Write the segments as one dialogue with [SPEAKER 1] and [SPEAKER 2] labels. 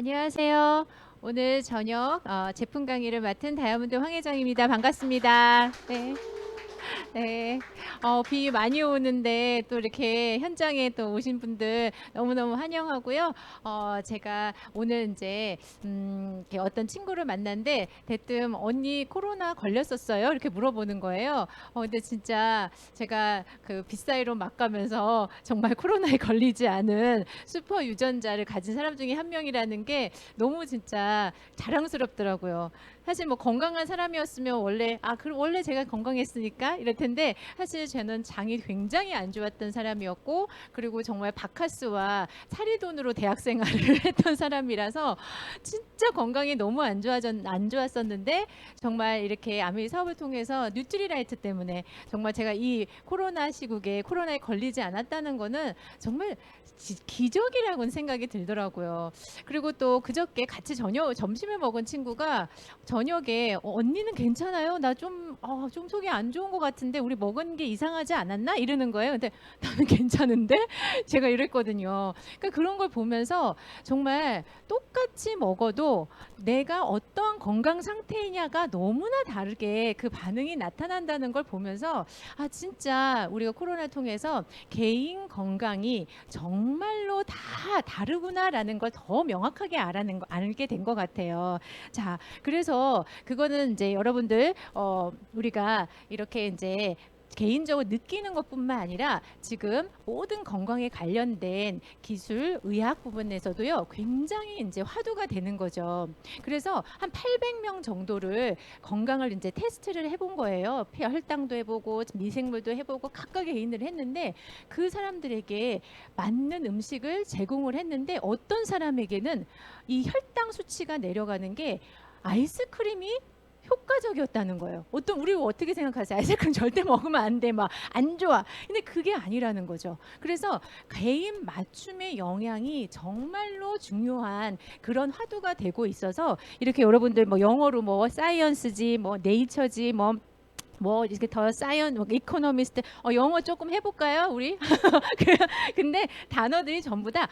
[SPEAKER 1] 안녕하세요. 오늘 저녁 제품 강의를 맡은 다이아몬드 황혜정입니다. 반갑습니다. 네. 네. 비 많이 오는데 또 이렇게 현장에 또 오신 분들 너무너무 환영하고요. 제가 오늘 이제 이렇게 어떤 친구를 만났는데 대뜸 언니 코로나 걸렸었어요? 이렇게 물어보는 거예요. 근데 진짜 제가 그 빗사이로 막 가면서 정말 코로나에 걸리지 않은 슈퍼 유전자를 가진 사람 중에 한 명이라는 게 너무 진짜 자랑스럽더라고요. 사실 뭐 건강한 사람이었으면 원래 제가 건강했으니까 이럴 텐데 사실 저는 장이 굉장히 안 좋았던 사람이었고 그리고 정말 바카스와 사리돈으로 대학 생활을 했던 사람이라서 진짜 건강이 너무 안 좋았었는데 정말 이렇게 아메리 사업을 통해서 뉴트리라이트 때문에 정말 제가 이 코로나 시국에 코로나에 걸리지 않았다는 거는 정말 기적이라고는 생각이 들더라고요. 그리고 또 그저께 같이 점심을 먹은 친구가 저녁에 언니는 괜찮아요? 나 좀 속이 안 좋은 것 같은데 우리 먹은 게 이상하지 않았나? 이러는 거예요. 근데 나는 괜찮은데? 제가 이랬거든요. 그러니까 그런 걸 보면서 정말 똑같이 먹어도 내가 어떤 건강 상태이냐가 너무나 다르게 그 반응이 나타난다는 걸 보면서 아 진짜 우리가 코로나를 통해서 개인 건강이 정말로 다 다르구나라는 걸 더 명확하게 알게 된 것 같아요. 자, 그래서 그거는 이제 여러분들 우리가 이렇게 이제 개인적으로 느끼는 것뿐만 아니라 지금 모든 건강에 관련된 기술, 의학 부분에서도요 굉장히 이제 화두가 되는 거죠. 그래서 한 800명 정도를 건강을 이제 테스트를 해본 거예요. 혈당도 해보고 미생물도 해보고 각각의 개인을 했는데 그 사람들에게 맞는 음식을 제공을 했는데 어떤 사람에게는 이 혈당 수치가 내려가는 게 아이스크림이 효과적이었다는 거예요. 우리 어떻게 생각하세요? 아이스크림 절대 먹으면 안 돼, 막 안 좋아. 근데 그게 아니라는 거죠. 그래서 개인 맞춤의 영향이 정말로 중요한 그런 화두가 되고 있어서 이렇게 여러분들 뭐 영어로 뭐 사이언스지, 뭐 네이처지, 뭐 이렇게 더 사이언, 뭐 이코노미스트, 영어 조금 해볼까요, 우리? 근데 단어들이 전부 다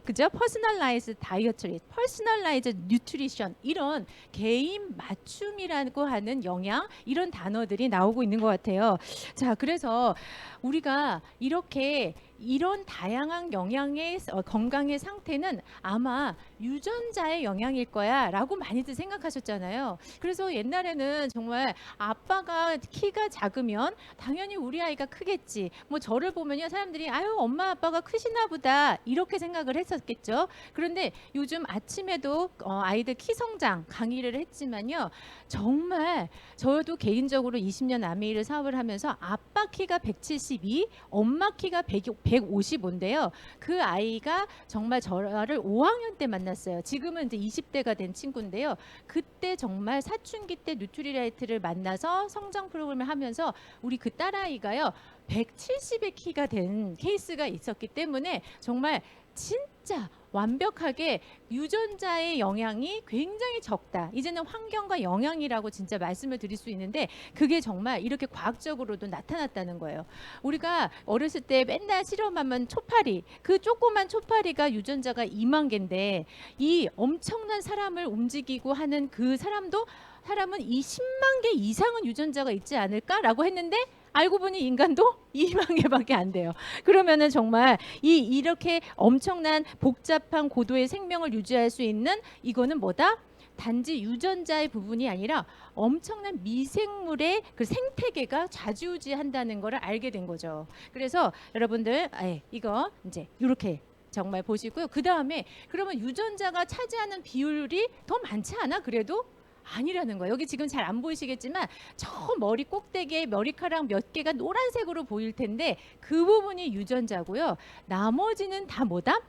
[SPEAKER 1] 그죠? 퍼스널라이즈 다이어트리, 퍼스널라이즈 뉴트리션 이런 개인 맞춤이라고 하는 영양 이런 단어들이 나오고 있는 것 같아요. 자, 그래서 우리가 이런 다양한 영양의 건강의 상태는 아마 유전자의 영향일 거야라고 많이들 생각하셨잖아요. 그래서 옛날에는 정말 아빠가 키가 작으면 당연히 우리 아이가 크겠지. 뭐 저를 보면요 사람들이 아유 엄마 아빠가 크시나 보다 이렇게 생각을 했었겠죠. 그런데 요즘 아침에도 아이들 키 성장 강의를 했지만요 정말 저도 개인적으로 20년 아메이를 사업을 하면서 아빠 키가 172, 엄마 키가 155인데요. 그 아이가 정말 저를 5학년 때 만났어요. 지금은 이제 20대가 된 친구인데요. 그때 정말 사춘기 때 뉴트리라이트를 만나서 성장 프로그램을 하면서 우리 그 딸아이가요 170의 키가 된 케이스가 있었기 때문에 정말 진짜 완벽하게 유전자의 영향이 굉장히 적다. 이제는 환경과 영향이라고 진짜 말씀을 드릴 수 있는데 그게 정말 이렇게 과학적으로도 나타났다는 거예요. 우리가 어렸을 때 맨날 실험하면 초파리, 그 조그만 초파리가 유전자가 2만 개인데 이 엄청난 사람을 움직이고 하는 그 사람은 이 10만 개 이상은 유전자가 있지 않을까라고 했는데 알고 보니 인간도 2만 개밖에 안 돼요. 그러면은 정말 이렇게 엄청난 복잡한 고도의 생명을 유지할 수 있는 이거는 뭐다? 단지 유전자의 부분이 아니라 엄청난 미생물의 그 생태계가 좌지우지한다는 것을 알게 된 거죠. 그래서 여러분들 이거 이제 이렇게 정말 보시고요. 그 다음에 그러면 유전자가 차지하는 비율이 더 많지 않아? 그래도 아니라는 거예요. 여기 지금 잘 안 보이시겠지만 저 머리 꼭대기에 머리카락 몇 개가 노란색으로 보일 텐데 그 부분이 유전자고요. 나머지는 다 뭐다?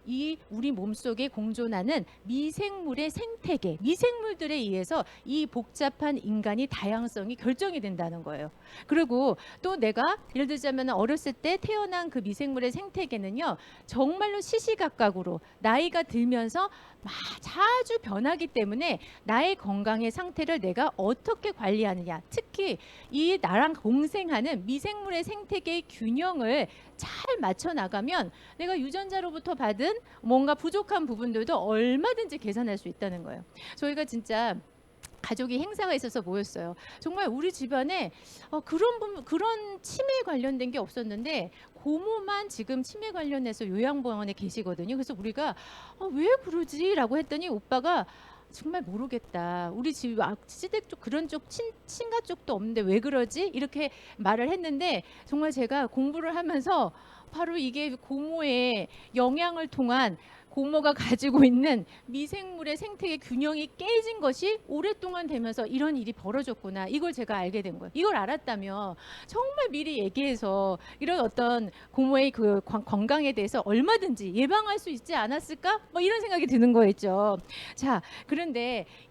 [SPEAKER 1] 이 우리 몸속에 공존하는 미생물의 생태계, 미생물들에 의해서 이 복잡한 인간이 다양성이 결정이 된다는 거예요. 그리고 또 내가 예를 들자면 어렸을 때 태어난 그 미생물의 생태계는요 정말로 시시각각으로 나이가 들면서 자주 변하기 때문에 나의 건강의 상태를 내가 어떻게 관리하느냐, 특히 이 나랑 공생하는 미생물의 생태계의 균형을 잘 맞춰 나가면 내가 유전자로부터 받은 뭔가 부족한 부분들도 얼마든지 개선할 수 있다는 거예요. 저희가 진짜 가족이 행사가 있어서 모였어요. 정말 우리 집안에 그런 치매 관련된 게 없었는데 고모만 지금 치매 관련해서 요양병원에 계시거든요. 그래서 우리가 왜 그러지라고 했더니 오빠가 정말 모르겠다. 우리 집 시댁 쪽 그런 쪽 친가 쪽도 없는데 왜 그러지? 이렇게 말을 했는데 정말 제가 공부를 하면서 바로 이게 고모의 영향을 통한 고모가 가지고 있는 미생물의 생태계 균형이 깨진 것이 오랫동안 되면서 이런 일이 벌어졌구나. 이걸 제가 알게 된 거예요. 이걸 알았다면 정말 미리 얘기해서 이런 어떤 고모의 그 건강에 대해서 얼마든지 예방할 수 있지 않았을까? 뭐 이런 생각이 드는 거였죠. 자,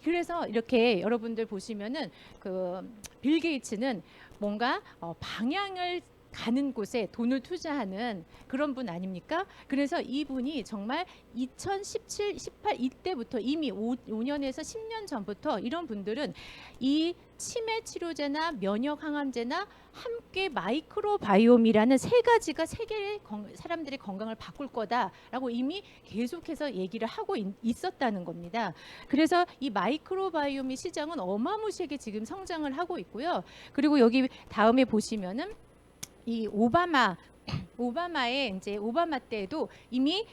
[SPEAKER 1] 그래서 이렇게 여러분들 보시면은 그 빌 게이츠는 뭔가 방향을 가는 곳에 돈을 투자하는 그런 분 아닙니까? 그래서 이분이 정말 2017, 18 이때부터 이미 5년에서 10년 전부터 이런 분들은 이 치매 치료제나 면역 항암제나 함께 마이크로바이옴이라는 세 가지가 세계의 사람들의 건강을 바꿀 거다라고 이미 계속해서 얘기를 하고 있었다는 겁니다. 그래서 이 마이크로바이옴의 시장은 어마무시하게 지금 성장을 하고 있고요. 그리고 여기 다음에 보시면은 이 오바마의 이제 오바마 때에도 이미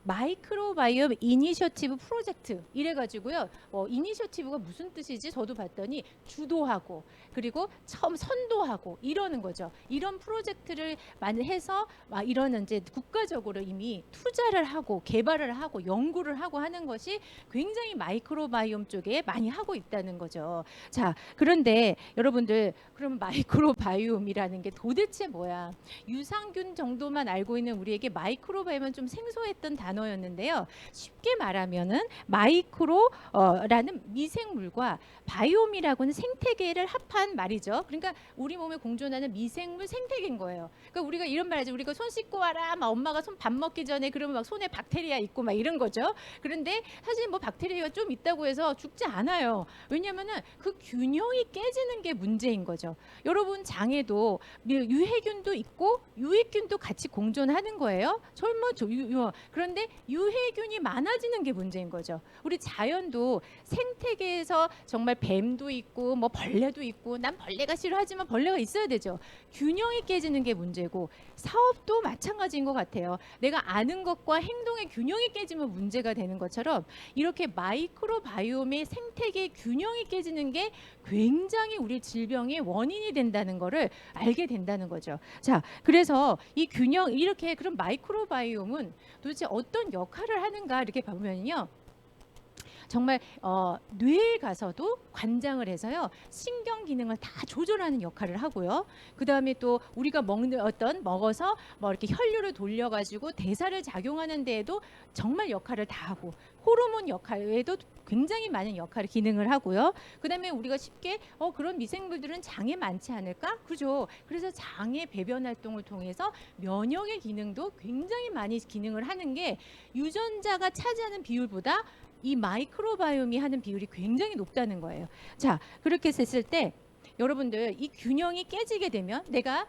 [SPEAKER 1] 마이크로바이옴 이니셔티브 프로젝트 이래가지고요. 이니셔티브가 무슨 뜻이지? 저도 봤더니 주도하고 그리고 처음 선도하고 이러는 거죠. 이런 프로젝트를 많이 해서 이런 이제 국가적으로 이미 투자를 하고 개발을 하고 연구를 하고 하는 것이 굉장히 마이크로바이옴 쪽에 많이 하고 있다는 거죠. 자, 그런데 여러분들 그러면 마이크로바이옴이라는 게 도대체 뭐야? 유산균 정도만 알고 있는 우리에게 마이크로바이옴은 좀 생소했던 단어였는데요. 쉽게 말하면은 마이크로라는 미생물과 바이옴이라고는 생태계를 합한 말이죠. 그러니까 우리 몸에 공존하는 미생물 생태계인 거예요. 그러니까 우리가 이런 말하죠. 우리가 손 씻고 와라. 막 엄마가 손 밥 먹기 전에 그러면 막 손에 박테리아 있고 막 이런 거죠. 그런데 사실 뭐 박테리아가 좀 있다고 해서 죽지 않아요. 왜냐면은 그 균형이 깨지는 게 문제인 거죠. 여러분 장에도 유해균도 있고 유익균도 같이 공존하는 거예요. 그런데 유해균이 많아지는 게 문제인 거죠. 우리 자연도 생태계에서 정말 뱀도 있고 뭐 벌레도 있고 난 벌레가 싫어하지만 벌레가 있어야 되죠. 균형이 깨지는 게 문제고 사업도 마찬가지인 것 같아요. 내가 아는 것과 행동의 균형이 깨지면 문제가 되는 것처럼 이렇게 마이크로바이옴의 생태계 균형이 깨지는 게 굉장히 우리 질병의 원인이 된다는 거를 알게 된다는 거죠. 자, 그래서 이 균형 이렇게 그럼 마이크로바이옴은 도대체 어떤 역할을 하는가 이렇게 보면요. 정말 뇌에 가서도 관장을 해서요 신경 기능을 다 조절하는 역할을 하고요. 그 다음에 또 우리가 먹어서 뭐 이렇게 혈류를 돌려가지고 대사를 작용하는 데에도 정말 역할을 다 하고 호르몬 역할에도 굉장히 많은 역할을 기능을 하고요. 그 다음에 우리가 쉽게 그런 미생물들은 장에 많지 않을까? 그죠? 그래서 장의 배변 활동을 통해서 면역의 기능도 굉장히 많이 기능을 하는 게 유전자가 차지하는 비율보다 이 마이크로바이옴이 하는 비율이 굉장히 높다는 거예요. 자, 그렇게 했을 때 여러분들 이 균형이 깨지게 되면 내가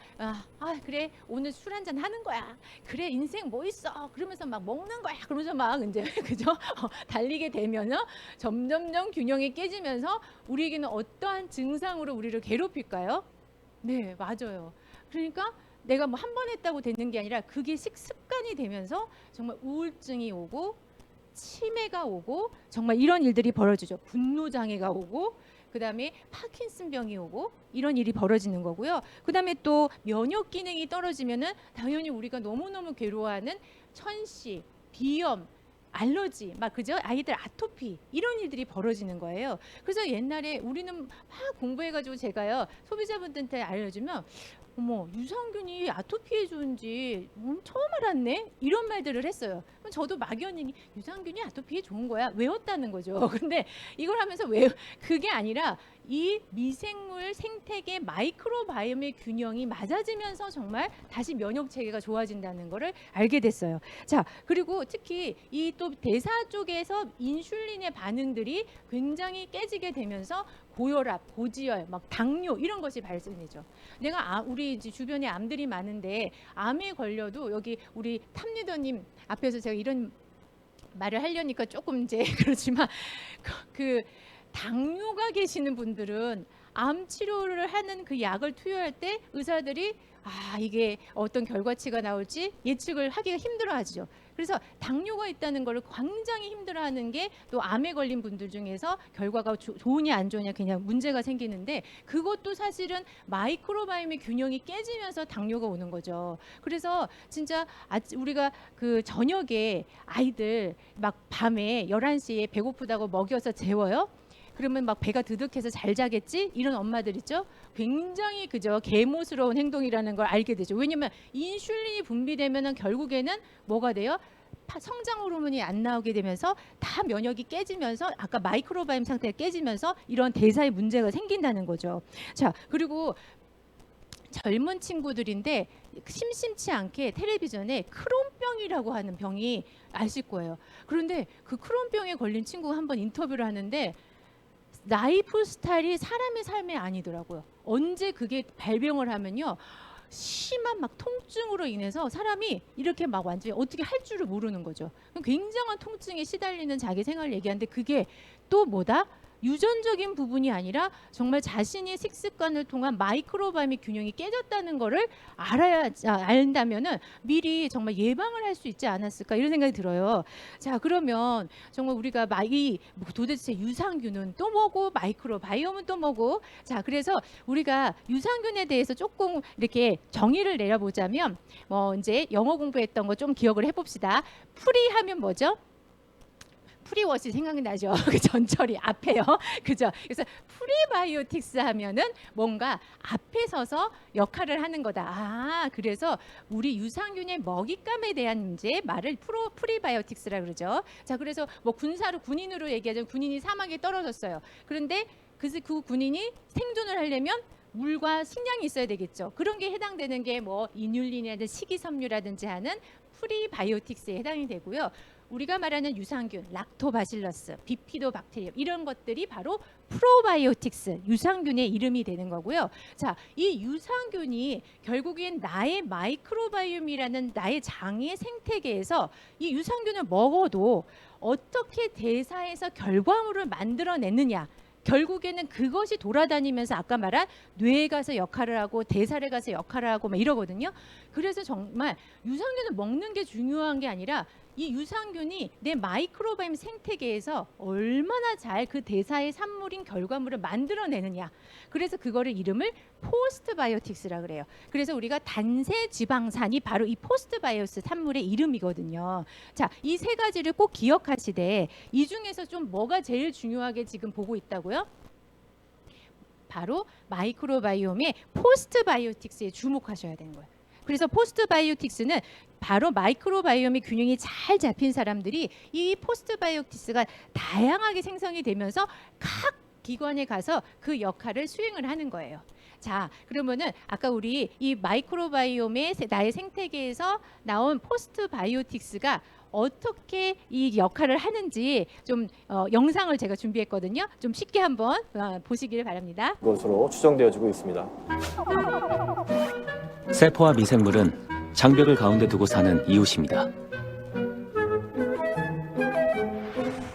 [SPEAKER 1] 그래 오늘 술 한잔 하는 거야. 그래 인생 뭐 있어. 그러면서 막 먹는 거야. 그러면서 막 이제 그죠? 달리게 되면은 점점점 균형이 깨지면서 우리에게는 어떠한 증상으로 우리를 괴롭힐까요? 네, 맞아요. 그러니까 내가 뭐 한 번 했다고 되는 게 아니라 그게 습관이 되면서 정말 우울증이 오고 치매가 오고 정말 이런 일들이 벌어지죠. 분노장애가 오고 그다음에 파킨슨병이 오고 이런 일이 벌어지는 거고요. 그다음에 또 면역 기능이 떨어지면은 당연히 우리가 너무너무 괴로워하는 천식, 비염, 알러지, 막 그죠? 아이들 아토피 이런 일들이 벌어지는 거예요. 그래서 옛날에 우리는 막 공부해가지고 제가요 소비자분들한테 알려주면 어머 유산균이 아토피에 좋은지 처음 알았네 이런 말들을 했어요. 그럼 저도 막연히 유산균이 아토피에 좋은 거야 외웠다는 거죠. 근데 이걸 하면서 그게 아니라 이 미생물 생태계 마이크로바이옴의 균형이 맞아지면서 정말 다시 면역 체계가 좋아진다는 거를 알게 됐어요. 자, 그리고 특히 이 또 대사 쪽에서 인슐린의 반응들이 굉장히 깨지게 되면서 고혈압, 고지혈, 막 당뇨 이런 것이 발생되죠. 내가 우리 이제 주변에 암들이 많은데 암에 걸려도 여기 우리 탑리더님 앞에서 제가 이런 말을 하려니까 조금 이제 그렇지만 그 당뇨가 계시는 분들은 암 치료를 하는 그 약을 투여할 때 의사들이 이게 어떤 결과치가 나올지 예측을 하기가 힘들어하죠. 그래서 당뇨가 있다는 걸 굉장히 힘들어하는 게 또 암에 걸린 분들 중에서 결과가 좋으냐 안 좋으냐 그냥 문제가 생기는데 그것도 사실은 마이크로바이옴의 균형이 깨지면서 당뇨가 오는 거죠. 그래서 진짜 우리가 그 저녁에 아이들 막 밤에 11시에 배고프다고 먹여서 재워요. 그러면 막 배가 드득해서 잘 자겠지? 이런 엄마들 있죠? 굉장히 그저 개모스러운 행동이라는 걸 알게 되죠. 왜냐면 인슐린이 분비되면은 결국에는 뭐가 돼요? 성장 호르몬이 안 나오게 되면서 다 면역이 깨지면서 아까 마이크로바이옴 상태가 깨지면서 이런 대사에 문제가 생긴다는 거죠. 자, 그리고 젊은 친구들인데 심심치 않게 텔레비전에 크론병이라고 하는 병이 아실 거예요. 그런데 그 크론병에 걸린 친구가 한번 인터뷰를 하는데 라이프 스타일이 사람의 삶이 아니더라고요. 언제 그게 발병을 하면요. 심한 막 통증으로 인해서 사람이 이렇게 막 완전히 어떻게 할 줄을 모르는 거죠. 굉장한 통증에 시달리는 자기 생활을 얘기하는데 그게 또 뭐다? 유전적인 부분이 아니라 정말 자신의 식습관을 통한 마이크로바이옴의 균형이 깨졌다는 거를 안다면은 미리 정말 예방을 할 수 있지 않았을까 이런 생각이 들어요. 자, 그러면 정말 우리가 도대체 유산균은 또 뭐고 마이크로바이옴은 또 뭐고? 자, 그래서 우리가 유산균에 대해서 조금 이렇게 정의를 내려보자면 이제 영어 공부했던 거 좀 기억을 해봅시다. 프리하면 뭐죠? 프리워시 생각이 나죠. 그 전처리 앞에요. 그죠? 그래서 프리바이오틱스 하면은 뭔가 앞에 서서 역할을 하는 거다. 그래서 우리 유산균의 먹잇감에 대한 이제 말을 프리바이오틱스라 그러죠. 자, 그래서 뭐 군인으로 얘기하자면 군인이 사막에 떨어졌어요. 그런데 그 군인이 생존을 하려면 물과 식량이 있어야 되겠죠. 그런 게 해당되는 게 뭐 이뉼린이라든지 식이섬유라든지 하는 프리바이오틱스에 해당이 되고요. 우리가 말하는 유산균, 락토바실러스, 비피도박테리움 이런 것들이 바로 프로바이오틱스, 유산균의 이름이 되는 거고요. 자, 이 유산균이 결국엔 나의 마이크로바이옴이라는 나의 장의 생태계에서 이 유산균을 먹어도 어떻게 대사에서 결과물을 만들어내느냐. 결국에는 그것이 돌아다니면서 아까 말한 뇌에 가서 역할을 하고 대사에 가서 역할을 하고 막 이러거든요. 그래서 정말 유산균을 먹는 게 중요한 게 아니라 이 유산균이 내 마이크로바이옴 생태계에서 얼마나 잘 그 대사의 산물인 결과물을 만들어내느냐. 그래서 그거를 이름을 포스트바이오틱스라 그래요. 그래서 우리가 단세 지방산이 바로 이 포스트바이오스 산물의 이름이거든요. 자, 이 세 가지를 꼭 기억하시되 이 중에서 좀 뭐가 제일 중요하게 지금 보고 있다고요? 바로 마이크로바이옴의 포스트바이오틱스에 주목하셔야 되는 거예요. 그래서 포스트바이오틱스는 바로 마이크로바이옴의 균형이 잘 잡힌 사람들이 이 포스트바이오틱스가 다양하게 생성이 되면서 각 기관에 가서 그 역할을 수행을 하는 거예요. 자, 그러면은 아까 우리 이 마이크로바이옴의 나의 생태계에서 나온 포스트바이오틱스가 어떻게 이 역할을 하는지 좀 영상을 제가 준비했거든요. 좀 쉽게 한번 보시길 바랍니다.
[SPEAKER 2] 것으로 추정되어지고 있습니다.
[SPEAKER 3] 세포와 미생물은 장벽을 가운데 두고 사는 이웃입니다.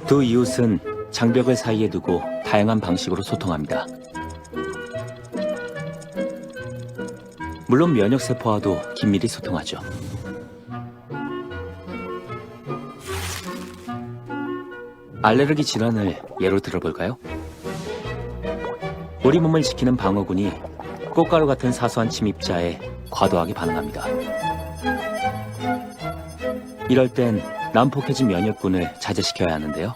[SPEAKER 3] 두 이웃은 장벽을 사이에 두고 다양한 방식으로 소통합니다. 물론 면역세포와도 긴밀히 소통하죠. 알레르기 질환을 예로 들어볼까요? 우리 몸을 지키는 방어군이 꽃가루 같은 사소한 침입자에 과도하게 반응합니다. 이럴 땐 난폭해진 면역군을 자제시켜야 하는데요.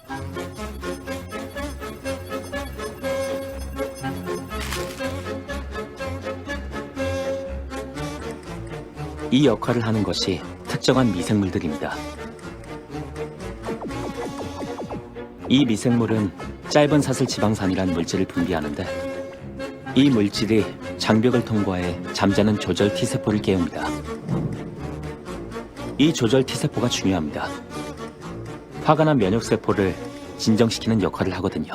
[SPEAKER 3] 이 역할을 하는 것이 특정한 미생물들입니다. 이 미생물은 짧은 사슬 지방산이란 물질을 분비하는데 이 물질이 장벽을 통과해 잠자는 조절 T세포를 깨웁니다. 이 조절 T세포가 중요합니다. 화가 난 면역세포를 진정시키는 역할을 하거든요.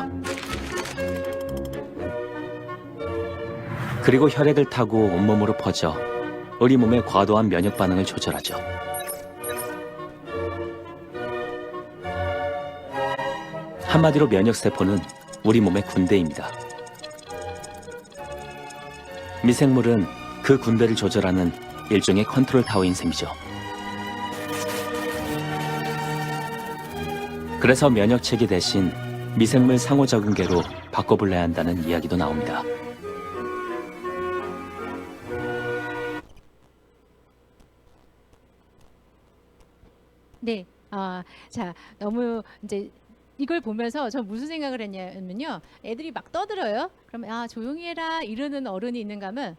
[SPEAKER 3] 그리고 혈액을 타고 온몸으로 퍼져 우리 몸의 과도한 면역 반응을 조절하죠. 한마디로 면역세포는 우리 몸의 군대입니다. 미생물은 그 군대를 조절하는 일종의 컨트롤 타워인 셈이죠. 그래서 면역체계 대신 미생물 상호작용계로 바꿔볼래야 한다는 이야기도 나옵니다.
[SPEAKER 1] 네. 자, 너무 이제 이걸 보면서 저 무슨 생각을 했냐면요. 애들이 막 떠들어요. 그러면 조용히 해라 이러는 어른이 있는가 하면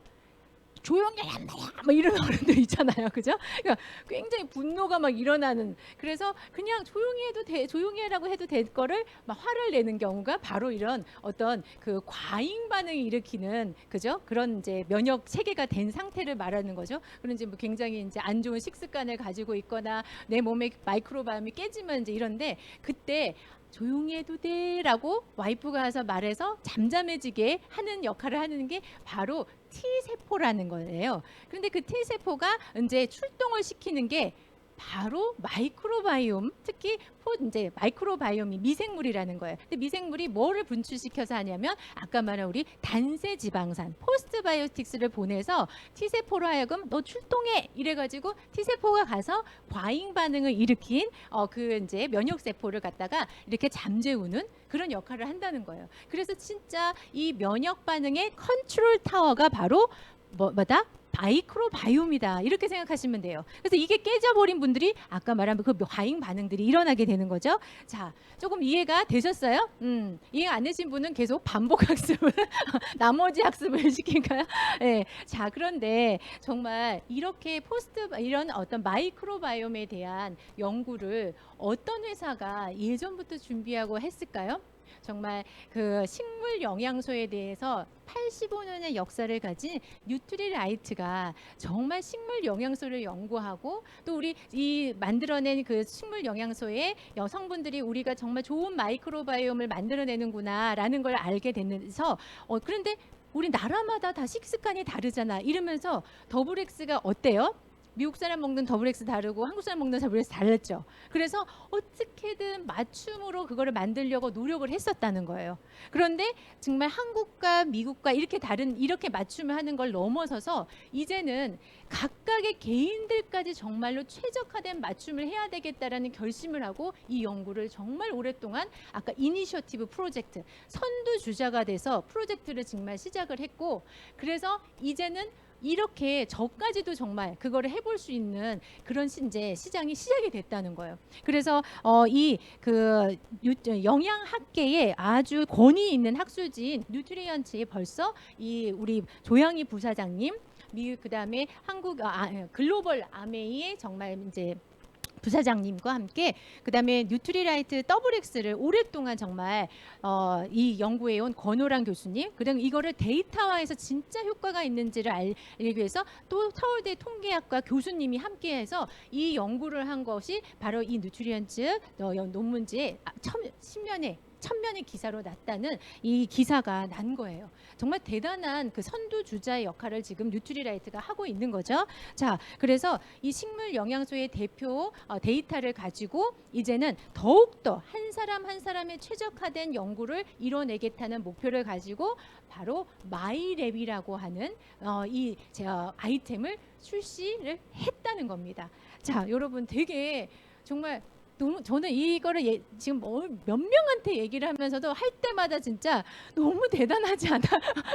[SPEAKER 1] 조용히 해란 말이야. 막 이런 어른들 있잖아요. 그죠? 그러니까 굉장히 분노가 막 일어나는. 그래서 그냥 조용히 해도 돼. 조용히 해라고 해도 될 거를 막 화를 내는 경우가 바로 이런 어떤 그 과잉 반응을 일으키는 그죠? 그런 이제 면역 체계가 된 상태를 말하는 거죠. 그런 이제 뭐 굉장히 이제 안 좋은 식습관을 가지고 있거나 내 몸의 마이크로바이옴이 깨지면 이제 이런데 그때 조용히 해도 돼라고 와이프가 와서 말해서 잠잠해지게 하는 역할을 하는 게 바로 T세포라는 거예요. 그런데 그 T세포가 이제 출동을 시키는 게 바로 마이크로바이옴, 특히 이제 마이크로바이옴이 미생물이라는 거예요. 근데 미생물이 뭐를 분출시켜서 하냐면 아까 말한 우리 단세 지방산, 포스트바이오틱스를 보내서 T세포로 하여금 너 출동해 이래가지고 T세포가 가서 과잉 반응을 일으킨 그 이제 면역세포를 갖다가 이렇게 잠재우는 그런 역할을 한다는 거예요. 그래서 진짜 이 면역 반응의 컨트롤 타워가 바로 뭐다? 마이크로바이옴이다 이렇게 생각하시면 돼요. 그래서 이게 깨져버린 분들이 아까 말한 그 과잉 반응들이 일어나게 되는 거죠. 자, 조금 이해가 되셨어요? 이해 안 되신 분은 계속 반복 학습을 나머지 학습을 시킬까요? 네. 자, 그런데 정말 이렇게 이런 어떤 마이크로바이옴에 대한 연구를 어떤 회사가 예전부터 준비하고 했을까요? 정말 그 식물 영양소에 대해서 85년의 역사를 가진 뉴트리라이트가 정말 식물 영양소를 연구하고 또 우리 이 만들어낸 그 식물 영양소의 여성분들이 우리가 정말 좋은 마이크로바이옴을 만들어내는구나라는 걸 알게 되면서 그런데 우리 나라마다 다 식습관이 다르잖아 이러면서 더블엑스가 어때요? 미국 사람 먹는 더블엑스 다르고 한국 사람 먹는 더블엑스 달랐죠. 그래서 어떻게든 맞춤으로 그거를 만들려고 노력을 했었다는 거예요. 그런데 정말 한국과 미국과 이렇게 다른 이렇게 맞춤을 하는 걸 넘어서서 이제는 각각의 개인들까지 정말로 최적화된 맞춤을 해야 되겠다라는 결심을 하고 이 연구를 정말 오랫동안 아까 이니셔티브 프로젝트 선두주자가 돼서 프로젝트를 정말 시작을 했고 그래서 이제는 이렇게 저까지도 정말 그거를 해볼 수 있는 그런 이제 시장이 시작이 됐다는 거예요. 그래서 이 그 영양학계에 아주 권위 있는 학술지인 뉴트리언츠에 벌써 이 우리 조양희 부사장님, 그다음에 한국 글로벌 아메이의 정말 이제 부사장님과 함께 그다음에 뉴트리라이트 더블엑스를 오랫동안 정말 이 연구해온 권호랑 교수님 그다음 이거를 데이터화해서 진짜 효과가 있는지를 알기 위해서 또 서울대 통계학과 교수님이 함께해서 이 연구를 한 것이 바로 이 뉴트리언츠 논문지에 천면의 기사로 났다는 이 기사가 난 거예요. 정말 대단한 그 선두주자의 역할을 지금 뉴트리라이트가 하고 있는 거죠. 자, 그래서 이 식물 영양소의 대표 데이터를 가지고 이제는 더욱더 한 사람 한 사람의 최적화된 연구를 이뤄내겠다는 목표를 가지고 바로 마이랩이라고 하는 이 아이템을 출시를 했다는 겁니다. 자, 여러분 되게 정말 저는 이거를 지금 몇 명한테 얘기를 하면서도 할 때마다 진짜 너무 대단하지 않아?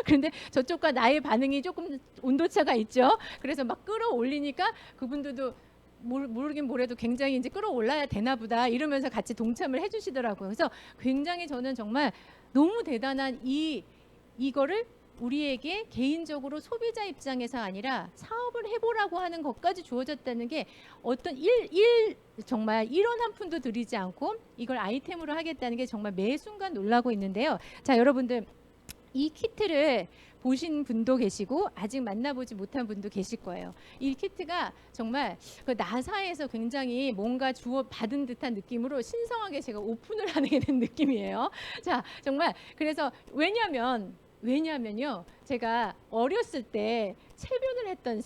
[SPEAKER 1] 그런데 저쪽과 나의 반응이 조금 온도차가 있죠. 그래서 막 끌어올리니까 그분들도 모르긴 뭐래도 굉장히 이제 끌어올라야 되나 보다 이러면서 같이 동참을 해주시더라고요. 그래서 굉장히 저는 정말 너무 대단한 이거를 우리에게 개인적으로 소비자 입장에서 아니라 사업을 해보라고 하는 것까지 주어졌다는 게 어떤 정말 1원 한 푼도 들이지 않고 이걸 아이템으로 하겠다는 게 정말 매 순간 놀라고 있는데요. 자, 여러분들 이 키트를 보신 분도 계시고 아직 만나보지 못한 분도 계실 거예요. 이 키트가 정말 그 나사에서 굉장히 뭔가 받은 듯한 느낌으로 신성하게 제가 오픈을 하게 된 느낌이에요. 자, 정말 그래서 왜냐하면 왜냐하면요, 제가 어렸을 때 체변을 했던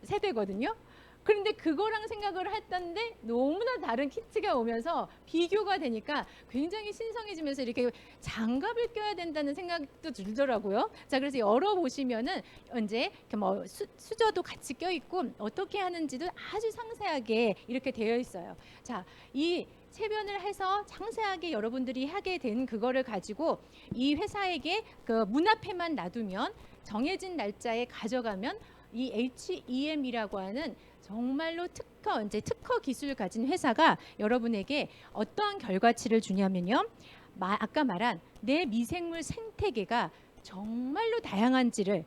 [SPEAKER 1] 세대거든요. 그런데 그거랑 생각을 했던데 너무나 다른 키트가 오면서 비교가 되니까 굉장히 신성해지면서 이렇게 장갑을 껴야 된다는 생각도 들더라고요. 자, 그래서 열어보시면은 이제 뭐 수저도 같이 껴있고 어떻게 하는지도 아주 상세하게 이렇게 되어 있어요. 자, 이 체변을 해서 상세하게 여러분들이 하게 된 그거를 가지고 이 회사에게 그 문 앞에만 놔두면 정해진 날짜에 가져가면 이 HEM이라고 하는 정말로 특허 기술 가진 회사가 여러분에게 어떠한 결과치를 주냐면요. 아까 말한 내 미생물 생태계가 정말로 다양한지를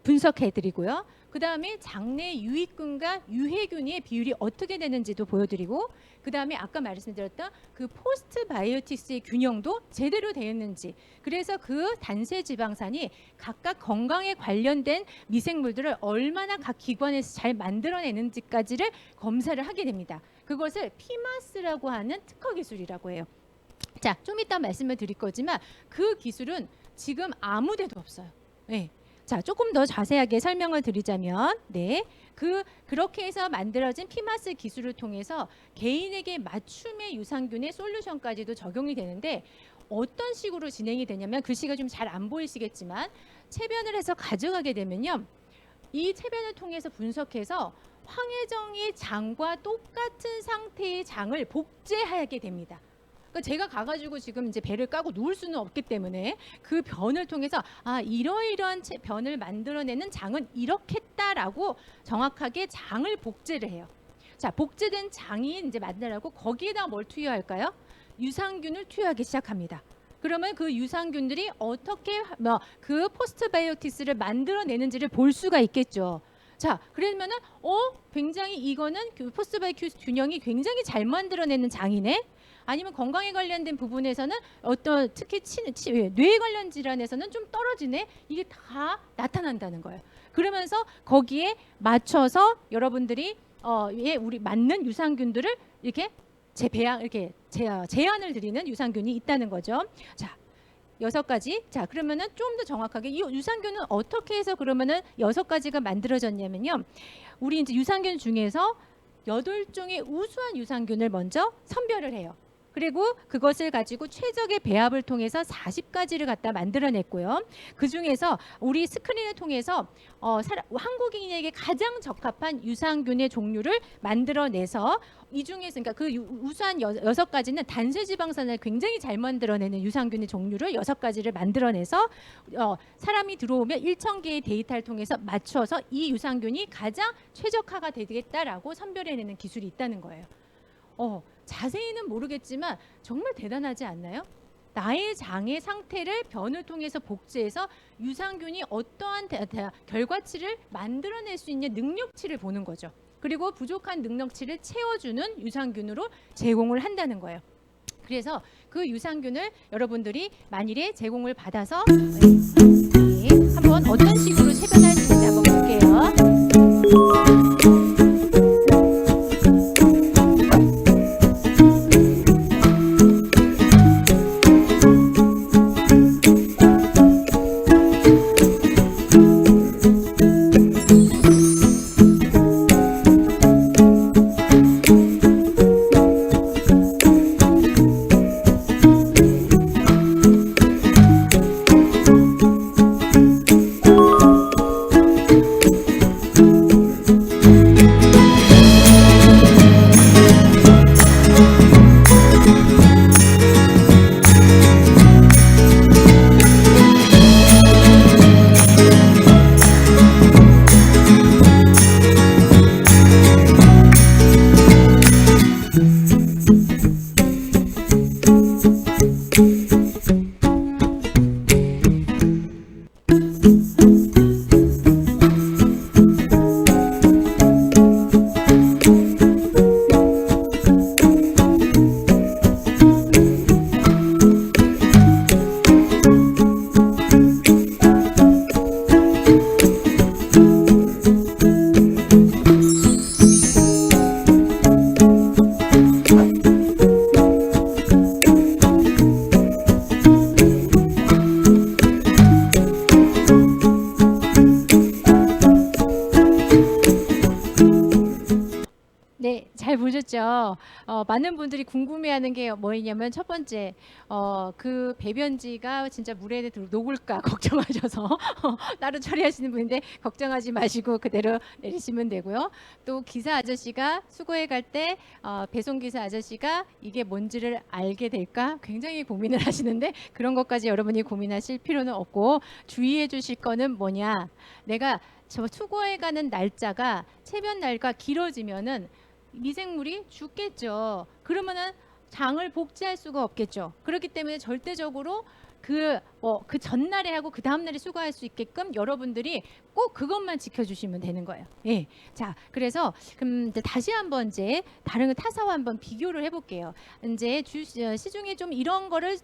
[SPEAKER 1] 분석해드리고요. 그 다음에 장내 유익균과 유해균의 비율이 어떻게 되는지도 보여드리고, 그 다음에 아까 말씀드렸던 그 포스트 바이오틱스의 균형도 제대로 되었는지, 그래서 그 단세 지방산이 각각 건강에 관련된 미생물들을 얼마나 각 기관에서 잘 만들어내는지까지를 검사를 하게 됩니다. 그것을 피마스라고 하는 특허 기술이라고 해요. 자, 좀 이따 말씀을 드릴 거지만 그 기술은 지금 아무 데도 없어요. 네. 자, 조금 더 자세하게 설명을 드리자면, 그렇게 해서 만들어진 피마스 기술을 통해서 개인에게 맞춤의 유산균의 솔루션까지도 적용이 되는데, 어떤 식으로 진행이 되냐면, 글씨가 좀 잘 안 보이시겠지만 체변을 해서 가져가게 되면요, 이 체변을 통해서 분석해서 황혜정의 장과 똑같은 상태의 장을 복제하게 됩니다. 제가 가가지고 지금 이제 배를 까고 누울 수는 없기 때문에 그 변을 통해서 이러이러한 변을 만들어내는 장은 이렇겠다라고 정확하게 장을 복제를 해요. 자, 복제된 장이 이제 만들라고 거기에다 뭘 투여할까요? 유산균을 투여하기 시작합니다. 그러면 그 유산균들이 어떻게 그 포스트바이오틱스를 만들어내는지를 볼 수가 있겠죠. 자, 그러면은 굉장히 이거는 그 포스트바이오틱스 균형이 굉장히 잘 만들어내는 장이네. 아니면 건강에 관련된 부분에서는 어떤 특히 뇌 관련 질환에서는 좀 떨어지네. 이게 다 나타난다는 거예요. 그러면서 거기에 맞춰서 여러분들이 우리 맞는 유산균들을 이렇게 제안을 드리는 유산균이 있다는 거죠. 자, 6가지. 자, 그러면은 좀 더 정확하게 이 유산균은 어떻게 해서 그러면은 6가지가 만들어졌냐면요. 우리 이제 유산균 중에서 8종의 우수한 유산균을 먼저 선별을 해요. 그리고 그것을 가지고 최적의 배합을 통해서 40가지를 갖다 만들어냈고요. 그 중에서 우리 스크린을 통해서 한국인에게 가장 적합한 유산균의 종류를 만들어내서 이 중에서 그러니까 그 우수한 6가지는 단세지방산을 굉장히 잘 만들어내는 유산균의 종류를 6가지를 만들어내서 사람이 들어오면 1,000개의 데이터를 통해서 맞춰서 이 유산균이 가장 최적화가 되겠다라고 선별해내는 기술이 있다는 거예요. 자세히는 모르겠지만 정말 대단하지 않나요? 나의 장의 상태를 변을 통해서 복제해서 유산균이 어떠한 결과치를 만들어낼 수 있는 능력치를 보는 거죠. 그리고 부족한 능력치를 채워주는 유산균으로 제공을 한다는 거예요. 그래서 그 유산균을 여러분들이 만일에 제공을 받아서 한번 어떤 식으로 체변할 수 있는지 한번 볼게요. 그래서 많은 분들이 궁금해하는 게 뭐냐면 첫 번째 그 배변지가 진짜 물에 녹을까 걱정하셔서 따로 처리하시는 분인데 걱정하지 마시고 그대로 내리시면 되고요. 또 기사 아저씨가 수거해 갈 때 배송 기사 아저씨가 이게 뭔지를 알게 될까 굉장히 고민을 하시는데 그런 것까지 여러분이 고민하실 필요는 없고 주의해 주실 거는 뭐냐? 내가 저 수거해 가는 날짜가 체변 날과 길어지면은 미생물이 죽겠죠. 그러면은 장을 복제할 수가 없겠죠. 그렇기 때문에 절대적으로 그 전날에 하고 그 다음날에 수거할 수 있게끔 여러분들이 꼭 그것만 지켜주시면 되는 거예요. 예. 자, 그래서 그럼 이제 다시 한번 이제 다른 타사와 한번 비교를 해볼게요. 이제 시중에 좀 이런 거를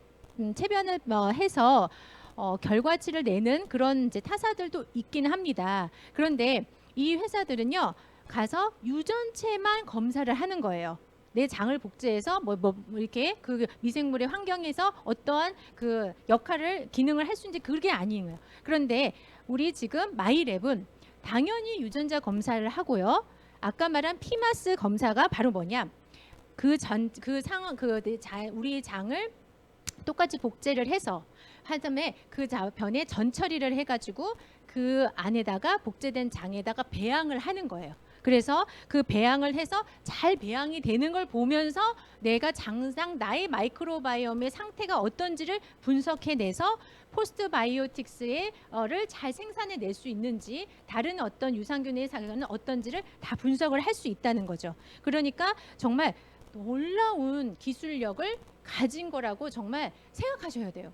[SPEAKER 1] 체변을 해서 결과치를 내는 그런 이제 타사들도 있긴 합니다. 그런데 이 회사들은요 가서 유전체만 검사를 하는 거예요. 내 장을 복제해서 뭐 이렇게 그 미생물의 환경에서 어떠한 그 역할을 기능을 할 수 있는지 그게 아니에요. 그런데 우리 지금 마이랩은 당연히 유전자 검사를 하고요. 아까 말한 피마스 검사가 바로 뭐냐? 우리 장을 똑같이 복제를 해서 한 다음에 그 변에 전처리를 해가지고 그 안에다가 복제된 장에다가 배양을 하는 거예요. 그래서 그 배양을 해서 잘 배양이 되는 걸 보면서 내가 장상 나의 마이크로바이옴의 상태가 어떤지를 분석해내서 포스트바이오틱스를 잘 생산해낼 수 있는지 다른 어떤 유산균의 상태는 어떤지를 다 분석을 할 수 있다는 거죠. 그러니까 정말 놀라운 기술력을 가진 거라고 정말 생각하셔야 돼요.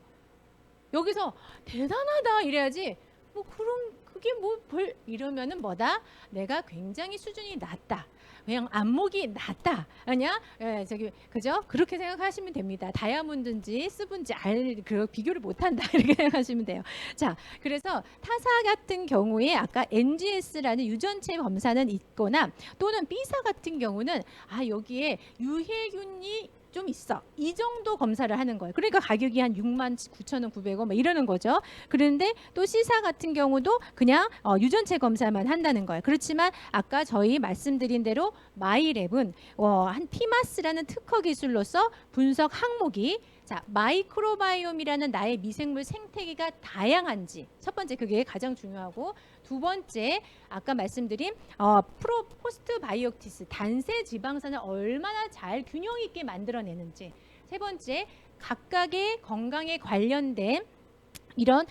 [SPEAKER 1] 여기서 대단하다 이래야지 뭐 그럼 그게 뭐 이러면은 뭐다? 내가 굉장히 수준이 낮다. 그냥 안목이 낮다. 아니야? 예, 저기 그죠? 그렇게 생각하시면 됩니다. 다이아몬드인지 스분지 그 비교를 못 한다. 이렇게 생각하시면 돼요. 자, 그래서 타사 같은 경우에 아까 NGS라는 유전체 검사는 있거나 또는 B사 같은 경우는 여기에 유해균이 좀 있어. 이 정도 검사를 하는 거예요. 그러니까 가격이 한 69,900원 뭐 이러는 거죠. 그런데 또 C사 같은 경우도 그냥 유전체 검사만 한다는 거예요. 그렇지만 아까 저희 말씀드린 대로 마이랩은 한 피마스라는 특허 기술로서 분석 항목이 마이크로바이옴이라는 나의 미생물 생태계가 다양한지 첫 번째 그게 가장 중요하고 두 번째 아까 말씀드린 포스트바이오틱스 단세 지방산을 얼마나 잘 균형 있게 만들어내는지 세 번째 각각의 건강에 관련된 이런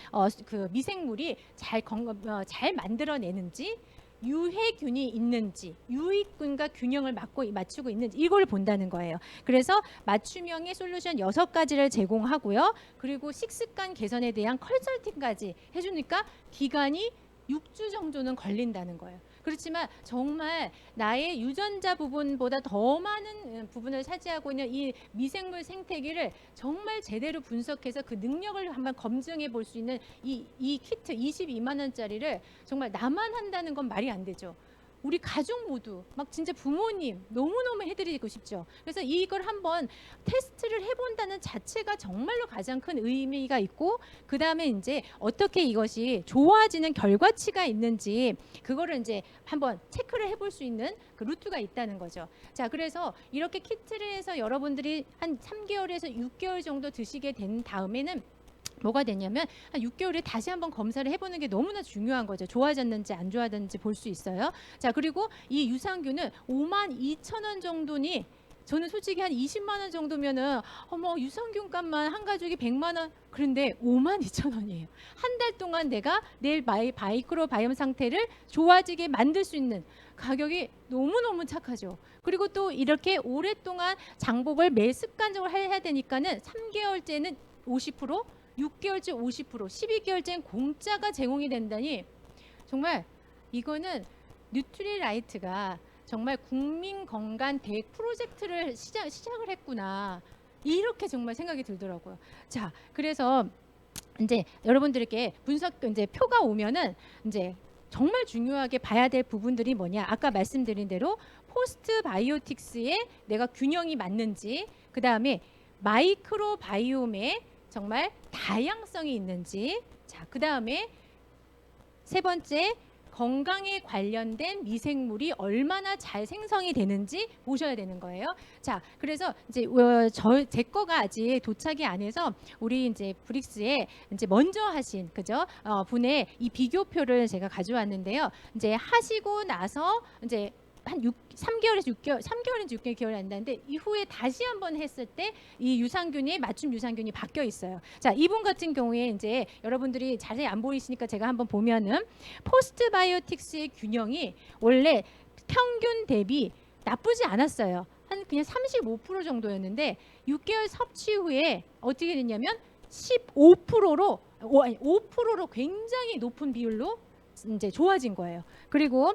[SPEAKER 1] 그 미생물이 잘 만들어내는지 유해균이 있는지 유익균과 균형을 맞추고 있는지 이걸 본다는 거예요. 그래서 맞춤형의 솔루션 6가지를 제공하고요. 그리고 식습관 개선에 대한 컨설팅까지 해주니까 기간이 6주 정도는 걸린다는 거예요. 그렇지만 정말 나의 유전자 부분보다 더 많은 부분을 차지하고 있는 이 미생물 생태계를 정말 제대로 분석해서 그 능력을 한번 검증해 볼 수 있는 이 키트 22만 원짜리를 정말 나만 한다는 건 말이 안 되죠. 우리 가족 모두 막 진짜 부모님 너무너무 해드리고 싶죠. 그래서 이걸 한번 테스트를 해본다는 자체가 정말로 가장 큰 의미가 있고 그 다음에 이제 어떻게 이것이 좋아지는 결과치가 있는지 그거를 이제 한번 체크를 해볼 수 있는 그 루트가 있다는 거죠. 자, 그래서 이렇게 키트를 해서 여러분들이 한 3개월에서 6개월 정도 드시게 된 다음에는 뭐가 되냐면 한 6개월에 다시 한번 검사를 해보는 게 너무나 중요한 거죠. 좋아졌는지 안 좋아졌는지 볼 수 있어요. 자, 그리고 이 유산균은 52,000원 정도니 저는 솔직히 한 20만 원 정도면은 유산균 값만 한 가족이 100만 원 그런데 52,000원이에요. 한 달 동안 내가 내 마이크로바이옴 상태를 좋아지게 만들 수 있는 가격이 너무너무 착하죠. 그리고 또 이렇게 오랫동안 장복을 매 습관적으로 해야 되니까는 3개월째는 50%, 6개월째 50%, 12개월째는 공짜가 제공이 된다니 정말 이거는 뉴트리라이트가 정말 국민 건강 대획 프로젝트를 시작을 했구나. 이렇게 정말 생각이 들더라고요. 자, 그래서 이제 여러분들에게 분석 이제 표가 오면은 이제 정말 중요하게 봐야 될 부분들이 뭐냐? 아까 말씀드린 대로 포스트 바이오틱스에 내가 균형이 맞는지, 그 다음에 마이크로바이옴에 정말 다양성이 있는지, 자, 그 다음에 세 번째 건강에 관련된 미생물이 얼마나 잘 생성이 되는지 보셔야 되는 거예요. 자, 그래서 이제 제 거가 아직 도착이 안 해서 우리 이제 브릭스에 이제 먼저 하신 그죠? 분의 이 비교표를 제가 가져왔는데요. 이제 하시고 나서 이제 한 3개월에서 6개월, 3개월인지 6개월 안 나는데 이후에 다시 한번 했을 때 이 유산균이 맞춤 유산균이 바뀌어 있어요. 자, 이분 같은 경우에 이제 여러분들이 자세히 안 보이시니까 제가 한번 보면은 포스트바이오틱스의 균형이 원래 평균 대비 나쁘지 않았어요. 한 그냥 35% 정도였는데 6개월 섭취 후에 어떻게 됐냐면 15%로 5%로 굉장히 높은 비율로 이제 좋아진 거예요. 그리고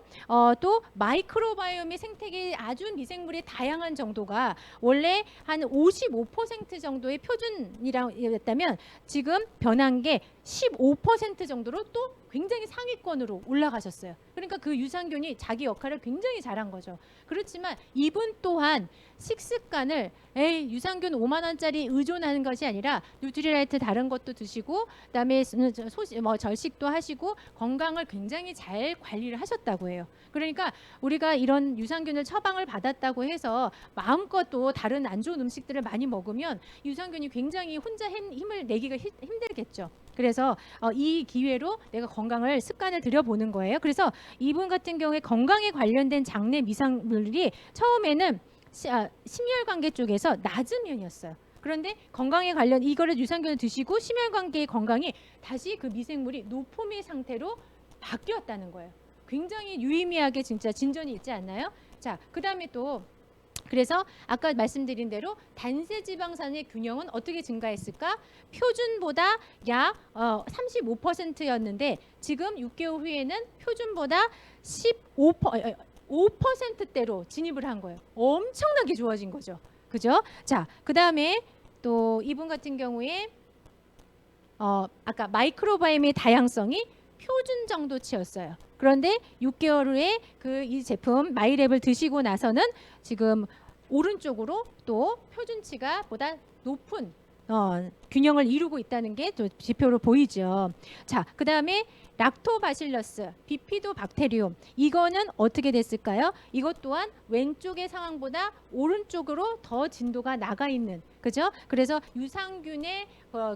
[SPEAKER 1] 또 마이크로바이옴의 생태계 아주 미생물의 다양한 정도가 원래 한 55% 정도의 표준이라면 지금 변한 게 15% 정도로 또 굉장히 상위권으로 올라가셨어요. 그러니까 그 유산균이 자기 역할을 굉장히 잘한 거죠. 그렇지만 이분 또한 식습관을 유산균 5만 원짜리 의존하는 것이 아니라 뉴트리라이트 다른 것도 드시고 그다음에 절식도 하시고 건강을 굉장히 잘 관리를 하셨다고 해요. 그러니까 우리가 이런 유산균을 처방을 받았다고 해서 마음껏 또 다른 안 좋은 음식들을 많이 먹으면 유산균이 굉장히 혼자 힘을 내기가 힘들겠죠. 그래서 이 기회로 내가 건강을 습관을 들여보는 거예요. 그래서 이분 같은 경우에 건강에 관련된 장내 미생물이 처음에는 심혈관계 쪽에서 낮은 면이었어요. 그런데 건강에 관련 이거를 유산균을 드시고 심혈관계의 건강이 다시 그 미생물이 노포미 상태로 바뀌었다는 거예요. 굉장히 유의미하게 진짜 진전이 있지 않나요? 자, 그다음에 또 그래서 아까 말씀드린 대로 단세 지방산의 균형은 어떻게 증가했을까? 표준보다 약 35%였는데 지금 6개월 후에는 표준보다 5%대로 진입을 한 거예요. 엄청나게 좋아진 거죠. 그죠? 자, 그다음에 또 이분 같은 경우에 아까 마이크로바이옴의 다양성이 표준 정도치였어요. 그런데 6개월 후에 이 제품 마이랩을 드시고 나서는 지금 오른쪽으로 또 표준치가 보다 높은 균형을 이루고 있다는 게 또 지표로 보이죠. 자, 그다음에 락토바실러스, 비피도박테리움 이거는 어떻게 됐을까요? 이것 또한 왼쪽의 상황보다 오른쪽으로 더 진도가 나가 있는 그죠? 그래서 유산균의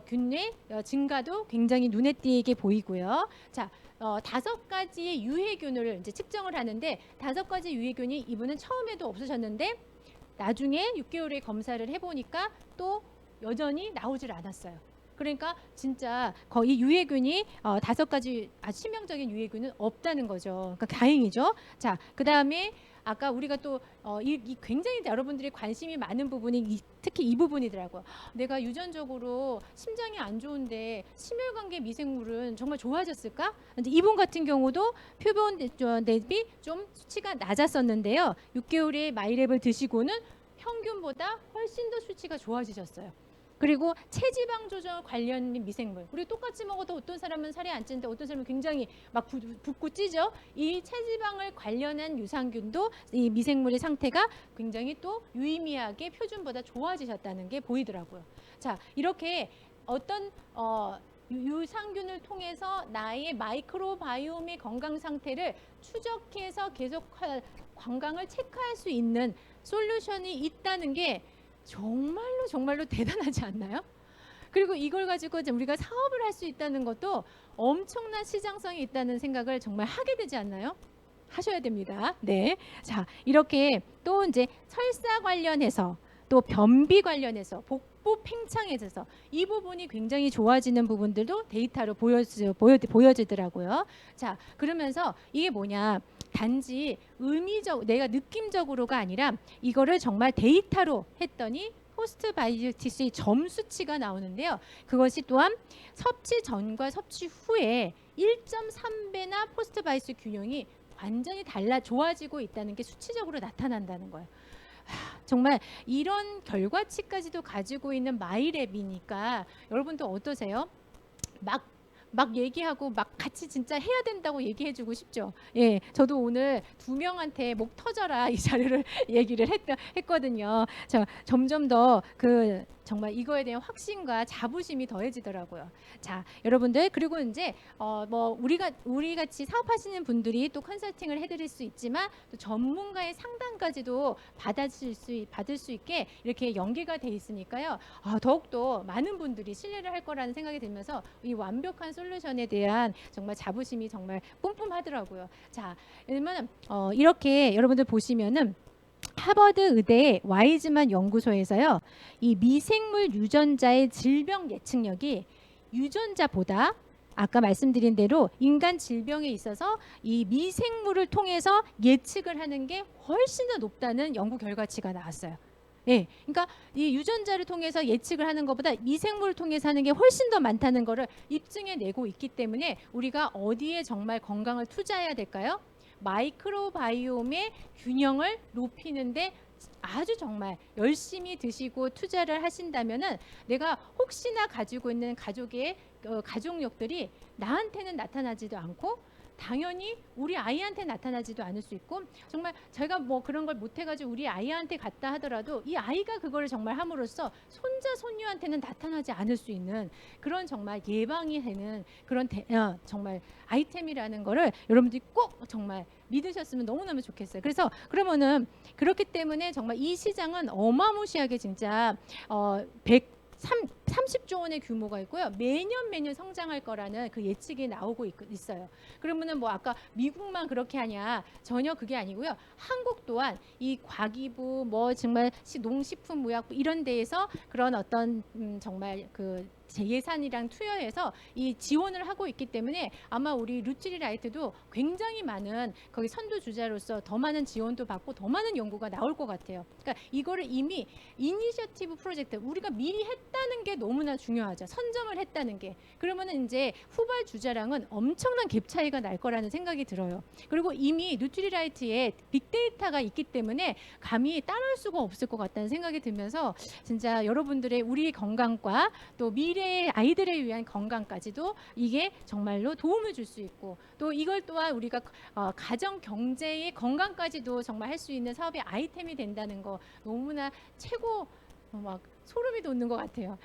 [SPEAKER 1] 균의 증가도 굉장히 눈에 띄게 보이고요. 자, 5가지의 유해균을 이제 측정을 하는데 5가지 유해균이 이분은 처음에도 없으셨는데 나중에 6개월에 검사를 해보니까 또 여전히 나오질 않았어요. 그러니까 진짜 거의 유해균이 5가지 아주 치명적인 유해균은 없다는 거죠. 그러니까 다행이죠. 자, 그다음에 아까 우리가 또 이 굉장히 여러분들이 관심이 많은 부분이 특히 이 부분이더라고요. 내가 유전적으로 심장이 안 좋은데 심혈관계 미생물은 정말 좋아졌을까? 근데 이분 같은 경우도 표본 대비 좀 수치가 낮았었는데요. 6개월의 마이랩을 드시고는 평균보다 훨씬 더 수치가 좋아지셨어요. 그리고 체지방 조절 관련 미생물 우리 똑같이 먹어도 어떤 사람은 살이 안 찌는데 어떤 사람은 굉장히 막 붓고 찌죠. 이 체지방을 관련한 유산균도 이 미생물의 상태가 굉장히 또 유의미하게 표준보다 좋아지셨다는 게 보이더라고요. 자, 이렇게 어떤 유산균을 통해서 나의 마이크로바이옴의 건강 상태를 추적해서 계속 건강을 체크할 수 있는 솔루션이 있다는 게 정말로 대단하지 않나요? 그리고 이걸 가지고 우리가 사업을 할 수 있다는 것도 엄청난 시장성이 있다는 생각을 정말 하게 되지 않나요? 하셔야 됩니다. 네. 자, 이렇게 또 이제 설사 관련해서 또 변비 관련해서 복부 팽창에 서 이 부분이 굉장히 좋아지는 부분들도 데이터로 보여지더라고요. 자, 그러면서 이게 뭐냐? 단지 내가 느낌적으로가 아니라 이거를 정말 데이터로 했더니 포스트바이오틱스의 점수치가 나오는데요. 그것이 또한 섭취 전과 섭취 후에 1.3배나 포스트바이오틱스 균형이 완전히 좋아지고 있다는 게 수치적으로 나타난다는 거예요. 정말 이런 결과치까지도 가지고 있는 마이랩이니까 여러분도 어떠세요? 막 막 얘기하고 막 같이 진짜 해야 된다고 얘기해주고 싶죠. 예, 저도 오늘 2명한테 목 터져라 이 자료를 얘기를 했거든요. 점점 더 정말 이거에 대한 확신과 자부심이 더해지더라고요. 자, 여러분들 그리고 이제 뭐 우리 같이 사업하시는 분들이 또 컨설팅을 해드릴 수 있지만 또 전문가의 상담까지도 받을 수 있게 이렇게 연계가 돼 있으니까요. 더욱더 많은 분들이 신뢰를 할 거라는 생각이 들면서 이 완벽한 솔루션에 대한 정말 자부심이 정말 뿜뿜하더라고요. 자, 그러면 이렇게 여러분들 보시면은. 하버드 의대 와이즈만 연구소에서요, 이 미생물 유전자의 질병 예측력이 유전자보다 아까 말씀드린 대로 인간 질병에 있어서 이 미생물을 통해서 예측을 하는 게 훨씬 더 높다는 연구 결과치가 나왔어요. 예, 그러니까 이 유전자를 통해서 예측을 하는 것보다 미생물을 통해서 하는 게 훨씬 더 많다는 거를 입증해 내고 있기 때문에 우리가 어디에 정말 건강을 투자해야 될까요? 마이크로바이옴의 균형을 높이는데 아주 정말 열심히 드시고 투자를 하신다면은 내가 혹시나 가지고 있는 가족의 가족력들이 나한테는 나타나지도 않고 당연히 우리 아이한테 나타나지도 않을 수 있고 정말 제가 뭐 그런 걸 못해가지고 우리 아이한테 갔다 하더라도 이 아이가 그거를 정말 함으로써 손자 손녀한테는 나타나지 않을 수 있는 그런 정말 예방이 되는 그런 정말 아이템이라는 거를 여러분들이 꼭 정말 믿으셨으면 너무너무 좋겠어요. 그래서 그러면은 그렇기 때문에 정말 이 시장은 어마무시하게 진짜 30조 원의 규모가 있고요. 매년 성장할 거라는 그 예측이 나오고 있어요. 그러면은 뭐 아까 미국만 그렇게 하냐? 전혀 그게 아니고요. 한국 또한 이 과기부 뭐 정말 농식품무약부 이런 데에서 그런 어떤 정말 예산이랑 투여해서 이 지원을 하고 있기 때문에 아마 우리 루트리라이트도 굉장히 많은 거기 선두주자로서 더 많은 지원도 받고 더 많은 연구가 나올 것 같아요. 그러니까 이거를 이미 이니셔티브 프로젝트 우리가 미리 했다는 게 너무나 중요하죠. 선점을 했다는 게. 그러면은 이제 후발주자랑은 엄청난 갭 차이가 날 거라는 생각이 들어요. 그리고 이미 누트리라이트에 빅데이터가 있기 때문에 감히 따라올 수가 없을 것 같다는 생각이 들면서 진짜 여러분들의 우리 건강과 또 미래의 아이들을 위한 건강까지도 이게 정말로 도움을 줄 수 있고 또 이걸 또한 우리가 가정 경제의 건강까지도 정말 할 수 있는 사업의 아이템이 된다는 거 너무나 최고 막 소름이 돋는 것 같아요.